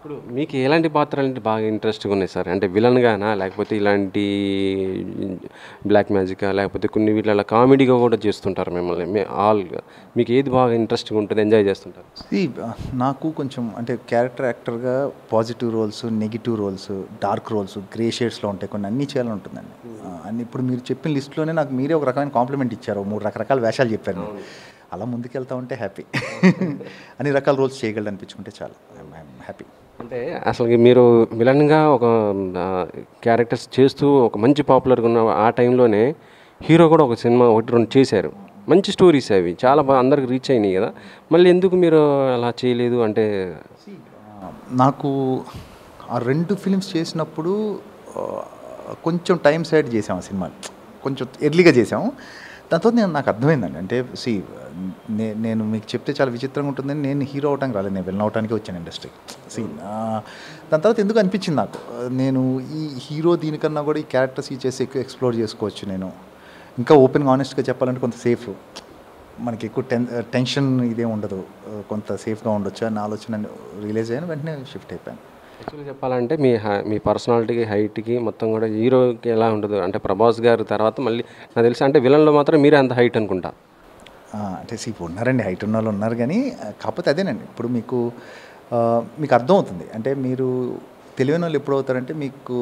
ఇప్పుడు మీకు ఎలాంటి పాత్రలంటే బాగా ఇంట్రెస్ట్‌గా ఉన్నాయి సార్? అంటే విలన్‌గానా? లేకపోతే ఇలాంటి బ్లాక్ మ్యాజికా? లేకపోతే కొన్ని వీటిలల్ల కామెడీగా కూడా చేస్తుంటారు మిమ్మల్ని. ఆల్‌గా మీకు ఏది బాగా ఇంట్రెస్ట్‌గా ఉంటుంది? ఎంజాయ్ చేస్తుంటారు? సీ నాకు కొంచెం అంటే క్యారెక్టర్ యాక్టర్‌గా positive roles, negative roles, dark roles, grey షేడ్స్‌లో ఉంటాయి. కొన్ని అన్నీ చేయాలని ఉంటుందండి. అన్ని ఇప్పుడు మీరు చెప్పిన లిస్ట్‌లోనే నాకు మీరే ఒక రకమైన కాంప్లిమెంట్ ఇచ్చారు. 3 రకరకాల వేషాలు చెప్పారు మీరు. అలా ముందుకెళ్తా ఉంటే హ్యాపీ. అన్ని రకాల రోల్స్ చేయగలను అనిపించుకుంటే చాలు. I'm happy. అంటే అసలుకి మీరు విలన్‌గా ఒక క్యారెక్టర్స్ చేస్తూ ఒక మంచి పాపులర్‌గా ఉన్న ఆ టైంలోనే హీరో కూడా ఒక సినిమా 1, 2 చేశారు. మంచి స్టోరీస్ అవి. చాలా అందరికి రీచ్ అయినాయి కదా! మళ్ళీ ఎందుకు మీరు అలా చేయలేదు? అంటే నాకు ఆ 2 ఫిలిమ్స్ చేసినప్పుడు ఆహ్, కొంచెం టైం సైడ్ చేసాం ఆ సినిమాని. కొంచెం ఎర్లీగా చేసాము. దాని తర్వాత నాకు అర్థమైందండి. అంటే నేను మీకు చెప్తే చాలా విచిత్రంగా ఉంటుందని నేను హీరో అవ్వడానికి రాలేదు. నేను విలన్ అవ్వడానికే వచ్చాను ఇండస్ట్రీకి. దాని తర్వాత ఎందుకో అనిపించింది నాకు. నేను ఈ హీరో దీనికన్నా కూడా ఈ క్యారెక్టర్స్ చేసి ఎక్కువ ఎక్స్‌ప్లోర్ చేసుకోవచ్చు నేను. ఇంకా ఓపెన్‌గా హానెస్ట్‌గా చెప్పాలంటే కొంత సేఫ్. మనకి ఎక్కువ టెన్షన్ ఇదేం ఉండదు. కొంత సేఫ్‌గా ఉండొచ్చు అన్న ఆలోచన రియలైజ్ అయ్యాను. వెంటనే షిఫ్ట్ అయిపోయాను. యాక్చువల్‌గా చెప్పాలంటే మీ పర్సనాలిటీకి, హైట్‌కి మొత్తం కూడా హీరోకి ఎలా ఉండదు అంటే 'ప్రభాస్' గారి తర్వాత మళ్ళీ నాకు తెలిసి అంటే విలన్‌లో మాత్రం మీరే అంత హైట్ అనుకుంటా. అంటే ఇప్పుడు ఉన్నారండి, హైట్ ఉన్నోళ్ళు ఉన్నారు గానీ, కాకపోతే అదేనండి. ఇప్పుడు మీకు అర్థమవుతుంది. అంటే మీరు తెలివైనోళ్ళు ఎప్పుడవుతారంటే మీకు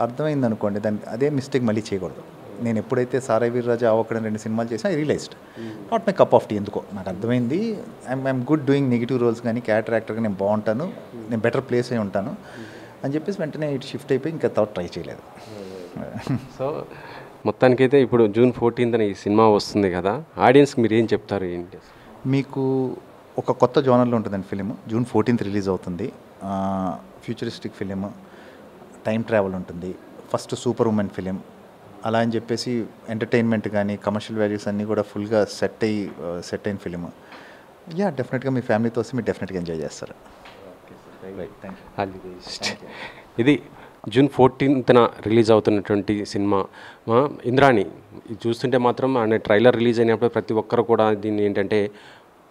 అర్థమైందనుకోండి, అదే మిస్టేక్ మళ్ళీ చేయకూడదు. నేను ఎప్పుడైతే 'సారాయి వీర్రాజు', 'ఆవొక్కడు' 2 సినిమాలు చేసినా I realized not my cup of tea ఎందుకో. నాకు అర్థమైంది. I am good doing negative roles కానీ, క్యారెక్టర్ యాక్టర్‌గా నేను బాగుంటాను. నేను బెటర్ ప్లేస్ అయి ఉంటాను అని చెప్పేసి వెంటనే ఇటు షిఫ్ట్ అయిపోయి ఇంకా తర్వాత ట్రై చేయలేదు. సో మొత్తానికైతే ఇప్పుడు జూన్ 14న ఈ సినిమా వస్తుంది కదా! ఆడియన్స్‌కి మీరేం చెప్తారు ఏంటి? మీకు ఒక కొత్త జోనర్‌లో ఉంటుందండి ఫిలిము. జూన్ 14థ్ రిలీజ్ అవుతుంది. ఫ్యూచరిస్టిక్ ఫిలిం, టైమ్ ట్రావెల్ ఉంటుంది. First super women film. అలా అని చెప్పేసి ఎంటర్టైన్మెంట్ కానీ, కమర్షియల్ వాల్యూస్ అన్నీ కూడా ఫుల్‌గా సెట్ అయిన ఫిలిం. డెఫినెట్‌గా మీ ఫ్యామిలీతో వస్తే మీరు డెఫినెట్‌గా ఎంజాయ్ చేస్తారు. ఇది జూన్ 14న రిలీజ్ అవుతున్నటువంటి సినిమా 'ఇంద్రాణి'. ఇది చూస్తుంటే మాత్రం అంటే ట్రైలర్ రిలీజ్ అయినప్పుడు ప్రతి ఒక్కరు కూడా దీన్ని ఏంటంటే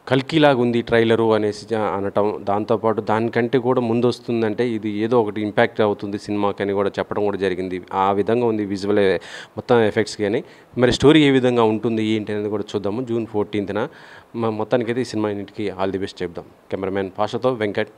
కల్కిలాగా ఉంది ట్రైలరు అనేసి అనటం, దాంతోపాటు దానికంటే కూడా ముందు వస్తుందంటే ఇది ఏదో ఒకటి ఇంపాక్ట్ అవుతుంది సినిమాకి అని కూడా చెప్పడం కూడా జరిగింది. ఆ విధంగా ఉంది విజువల్ మొత్తం ఎఫెక్ట్స్ కానీ. మరి స్టోరీ ఏ విధంగా ఉంటుంది ఏంటి అనేది కూడా చూద్దాము జూన్ 14న. మొత్తానికైతే ఈ సినిమా ఇంటికి ఆల్ ది బెస్ట్ చెప్దాం. కెమెరామ్యాన్ పాషతో వెంకట్.